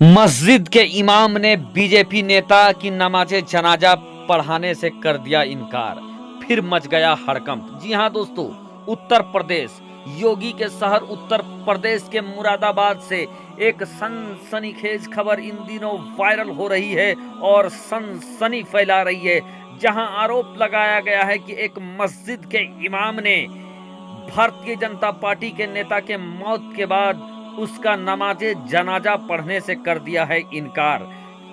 मस्जिद के इमाम ने बीजेपी नेता की नमाज़े जनाजा पढ़ाने से कर दिया इनकार। फिर मच गया हड़कंप। जी हां दोस्तों, उत्तर प्रदेश, योगी के शहर उत्तर प्रदेश के मुरादाबाद से एक सनसनीखेज खबर इन दिनों वायरल हो रही है और सनसनी फैला रही है, जहां आरोप लगाया गया है कि एक मस्जिद के इमाम ने भारतीय जनता पार्टी के नेता के मौत के बाद उसका नमाज़े जनाजा पढ़ने से कर दिया है इनकार।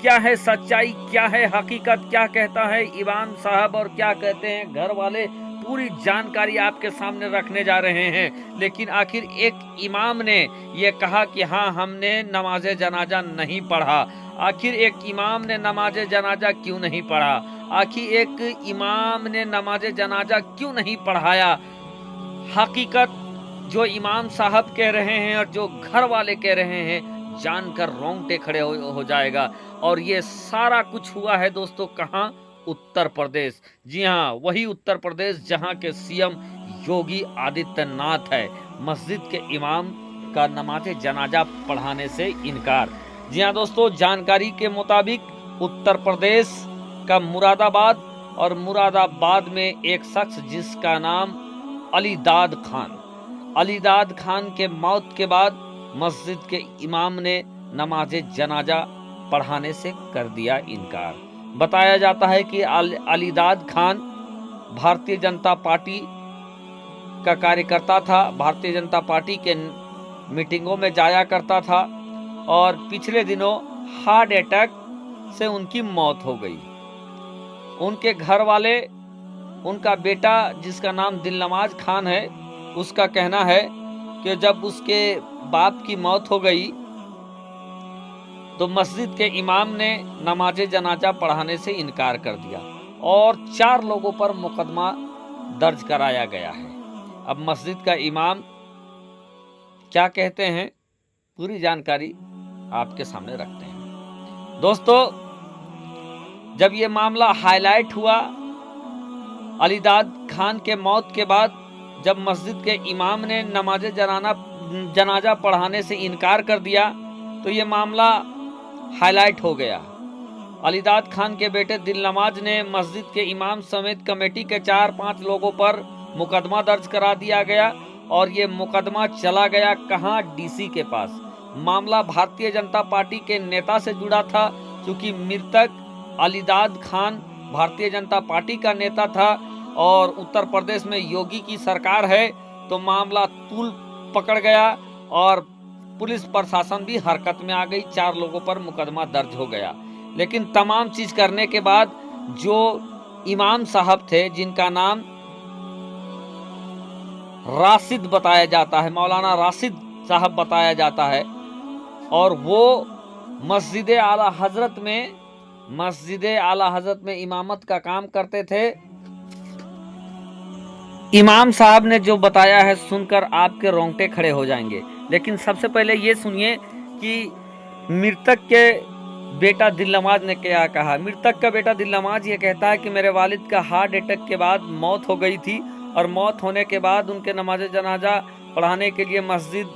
क्या है सच्चाई, क्या है हकीकत, क्या कहता है इमाम साहब और क्या कहते हैं घर वाले, पूरी जानकारी आपके सामने रखने जा रहे हैं। लेकिन आखिर एक इमाम ने यह कहा कि हाँ, हमने नमाज़े जनाजा नहीं पढ़ा। आखिर एक इमाम ने नमाज़े जनाजा क्यों नहीं पढ़ा? आखिर एक इमाम ने नमाज़े जनाजा क्यों नहीं पढ़ाया? हकीकत जो इमाम साहब कह रहे हैं और जो घर वाले कह रहे हैं, जानकर रोंगटे खड़े हो जाएगा। और ये सारा कुछ हुआ है दोस्तों कहाँ? उत्तर प्रदेश। जी हाँ, वही उत्तर प्रदेश जहाँ के सीएम योगी आदित्यनाथ है। मस्जिद के इमाम का नमाज़े जनाजा पढ़ाने से इनकार। जी हाँ दोस्तों, जानकारी के मुताबिक उत्तर प्रदेश का मुरादाबाद, और मुरादाबाद में एक शख्स जिसका नाम अलीदाद खान के मौत के बाद मस्जिद के इमाम ने नमाज़े जनाजा पढ़ाने से कर दिया इनकार। बताया जाता है कि अलीदाद खान भारतीय जनता पार्टी का कार्यकर्ता था, भारतीय जनता पार्टी के मीटिंगों में जाया करता था और पिछले दिनों हार्ट अटैक से उनकी मौत हो गई। उनके घर वाले, उनका बेटा जिसका नाम दिलनवाज खान है, उसका कहना है कि जब उसके बाप की मौत हो गई तो मस्जिद के इमाम ने नमाज़े जनाजा पढ़ाने से इनकार कर दिया और 4 लोगों पर मुकदमा दर्ज कराया गया है। अब मस्जिद का इमाम क्या कहते हैं, पूरी जानकारी आपके सामने रखते हैं। दोस्तों, जब ये मामला हाईलाइट हुआ अलीदाद खान के मौत के बाद, जब मस्जिद के इमाम ने नमाज़े जनाजा पढ़ाने से इनकार कर दिया तो ये मामला हाईलाइट हो गया। अलीदाद खान के बेटे दिलनवाज ने मस्जिद के इमाम समेत कमेटी के 4-5 लोगों पर मुकदमा दर्ज करा दिया गया और ये मुकदमा चला गया कहां? डीसी के पास। मामला भारतीय जनता पार्टी के नेता से जुड़ा था, क्योंकि मृतक अलीदाद खान भारतीय जनता पार्टी का नेता था और उत्तर प्रदेश में योगी की सरकार है, तो मामला तूल पकड़ गया और पुलिस प्रशासन भी हरकत में आ गई। 4 लोगों पर मुकदमा दर्ज हो गया। लेकिन तमाम चीज करने के बाद जो इमाम साहब थे, जिनका नाम राशिद बताया जाता है, मौलाना राशिद साहब बताया जाता है, और वो मस्जिद आला हजरत में इमामत का काम करते थे। इमाम साहब ने जो बताया है सुनकर आपके रोंगटे खड़े हो जाएंगे। लेकिन सबसे पहले ये सुनिए कि मृतक के बेटा दिलनवाज ने क्या कहा। मृतक का बेटा दिलनवाज ये कहता है कि मेरे वालिद का हार्ट अटैक के बाद मौत हो गई थी और मौत होने के बाद उनके नमाज़े जनाजा पढ़ाने के लिए मस्जिद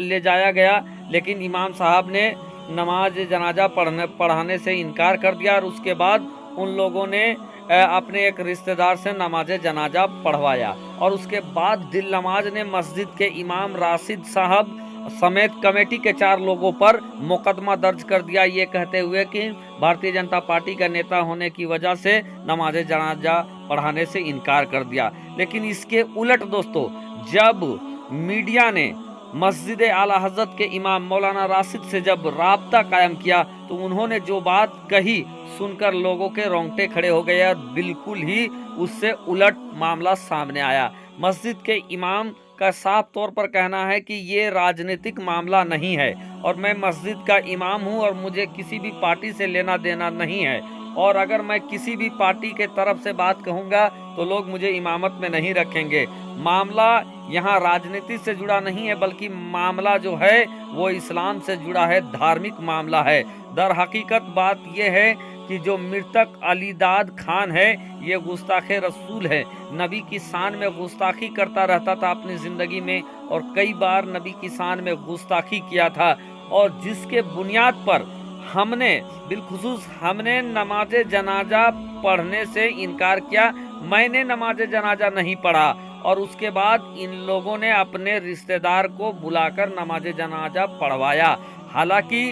ले जाया गया, लेकिन इमाम साहब ने नमाज जनाजा पढ़ाने से इनकार कर दिया और उसके बाद उन लोगों ने अपने एक रिश्तेदार से नमाज़े जनाजा पढ़वाया और उसके बाद दिलनवाज ने मस्जिद के इमाम राशिद साहब समेत कमेटी के 4 लोगों पर मुकदमा दर्ज कर दिया, ये कहते हुए कि भारतीय जनता पार्टी का नेता होने की वजह से नमाज़े जनाजा पढ़ाने से इनकार कर दिया। लेकिन इसके उलट दोस्तों, जब मीडिया ने मस्जिद आला हजरत के इमाम मौलाना राशिद से जब राब्ता कायम किया तो उन्होंने जो बात कही सुनकर लोगों के रोंगटे खड़े हो गए और बिल्कुल ही उससे उलट मामला सामने आया। मस्जिद के इमाम का साफ तौर पर कहना है कि ये राजनीतिक मामला नहीं है और मैं मस्जिद का इमाम हूं और मुझे किसी भी पार्टी से लेना देना नहीं है, और अगर मैं किसी भी पार्टी के तरफ से बात कहूँगा तो लोग मुझे इमामत में नहीं रखेंगे। मामला यहाँ राजनीति से जुड़ा नहीं है, बल्कि मामला जो है वो इस्लाम से जुड़ा है, धार्मिक मामला है। दर हकीकत बात यह है कि जो मृतक अलीदाद खान है ये गुस्ताखे रसूल है, नबी की शान में गुस्ताखी करता रहता था अपनी ज़िंदगी में और कई बार नबी की शान में गुस्ताखी किया था। और जिसके बुनियाद पर हमने बिलखुसूस हमने नमाज जनाजा पढ़ने से इनकार किया। मैंने नमाज जनाजा नहीं पढ़ा और उसके बाद इन लोगों ने अपने रिश्तेदार को बुलाकर नमाज जनाजा पढ़वाया। हालांकि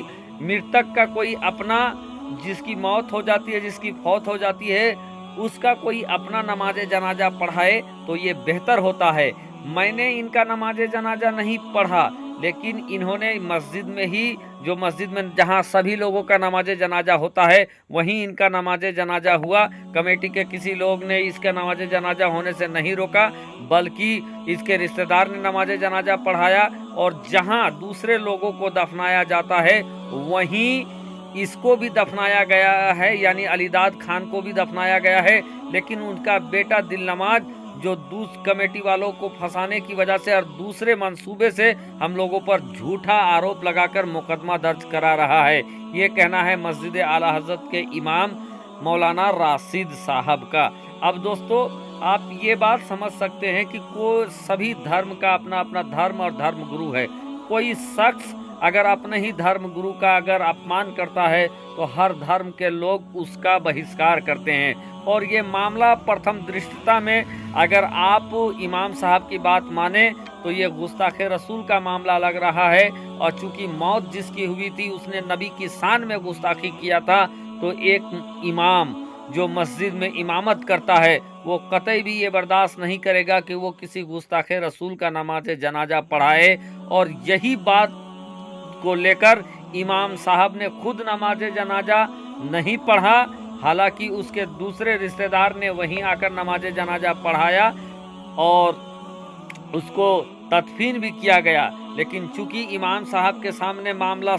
मृतक का कोई अपना, जिसकी मौत हो जाती है, जिसकी फौत हो जाती है, उसका कोई अपना नमाज जनाजा पढ़ाए तो ये बेहतर होता है। मैंने इनका नमाज जनाजा नहीं पढ़ा, लेकिन इन्होंने मस्जिद में ही, जो मस्जिद में जहां सभी लोगों का नमाज जनाजा होता है, वहीं इनका नमाज जनाजा हुआ। कमेटी के किसी लोग ने इसका नमाज जनाजा होने से नहीं रोका, बल्कि इसके रिश्तेदार ने नमाज जनाजा पढ़ाया और जहां दूसरे लोगों को दफनाया जाता है वहीं इसको भी दफनाया गया है, यानी अलीदाद खान को भी दफनाया गया है। लेकिन उनका बेटा दिलनमाज, जो कमेटी वालों को फंसाने की वजह से और दूसरे मंसूबे से हम लोगों पर झूठा आरोप लगाकर मुकदमा दर्ज करा रहा है। ये कहना है मस्जिद आला हजरत के इमाम मौलाना राशिद साहब का। अब दोस्तों, आप ये बात समझ सकते हैं कि सभी धर्म का अपना अपना धर्म और धर्म गुरु है। कोई शख्स अगर अपने ही धर्म गुरु का अगर अपमान करता है तो हर धर्म के लोग उसका बहिष्कार करते हैं। और ये मामला प्रथम दृष्टता में अगर आप इमाम साहब की बात माने तो ये गुस्ताखे रसूल का मामला लग रहा है। और चूंकि मौत जिसकी हुई थी उसने नबी की शान में गुस्ताखी किया था, तो एक इमाम जो मस्जिद में इमामत करता है वो कतई भी ये बर्दाश्त नहीं करेगा कि वो किसी गुस्ताखे रसूल का नमाज जनाजा पढ़ाए। और यही बात को लेकर इमाम साहब ने खुद नमाज जनाजा नहीं पढ़ा, हालांकि उसके दूसरे रिश्तेदार ने वहीं आकर नमाज जनाजा पढ़ाया और उसको तदफीन भी किया गया। लेकिन चूंकि इमाम साहब के सामने मामला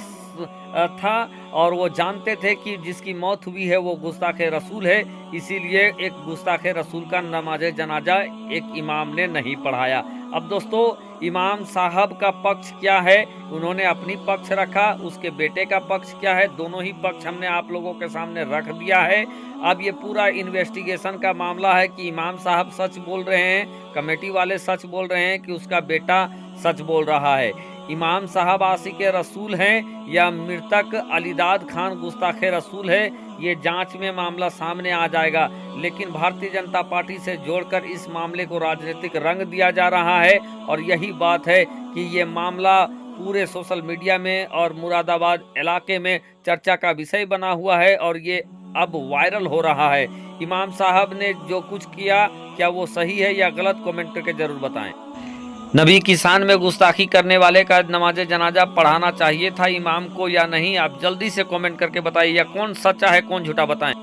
था और वो जानते थे कि जिसकी मौत हुई है वो गुस्ताखे रसूल है, इसीलिए एक गुस्ताखे रसूल का नमाज जनाजा एक इमाम ने नहीं पढ़ाया। अब दोस्तों, इमाम साहब का पक्ष क्या है, उन्होंने अपनी पक्ष रखा, उसके बेटे का पक्ष क्या है, दोनों ही पक्ष हमने आप लोगों के सामने रख दिया है। अब ये पूरा इन्वेस्टिगेशन का मामला है कि इमाम साहब सच बोल रहे हैं, कमेटी वाले सच बोल रहे हैं कि उसका बेटा सच बोल रहा है। इमाम साहब आशिक रसूल हैं या मृतक अलीदाद खान गुस्ताखे रसूल है, ये जांच में मामला सामने आ जाएगा। लेकिन भारतीय जनता पार्टी से जोड़कर इस मामले को राजनीतिक रंग दिया जा रहा है और यही बात है कि ये मामला पूरे सोशल मीडिया में और मुरादाबाद इलाके में चर्चा का विषय बना हुआ है और ये अब वायरल हो रहा है। इमाम साहब ने जो कुछ किया, क्या वो सही है या गलत, कमेंट करके जरूर बताएं। नबी की शान में गुस्ताखी करने वाले का नमाज जनाजा पढ़ाना चाहिए था इमाम को या नहीं, आप जल्दी से कमेंट करके बताइए। या कौन सच्चा है कौन झूठा, बताएं।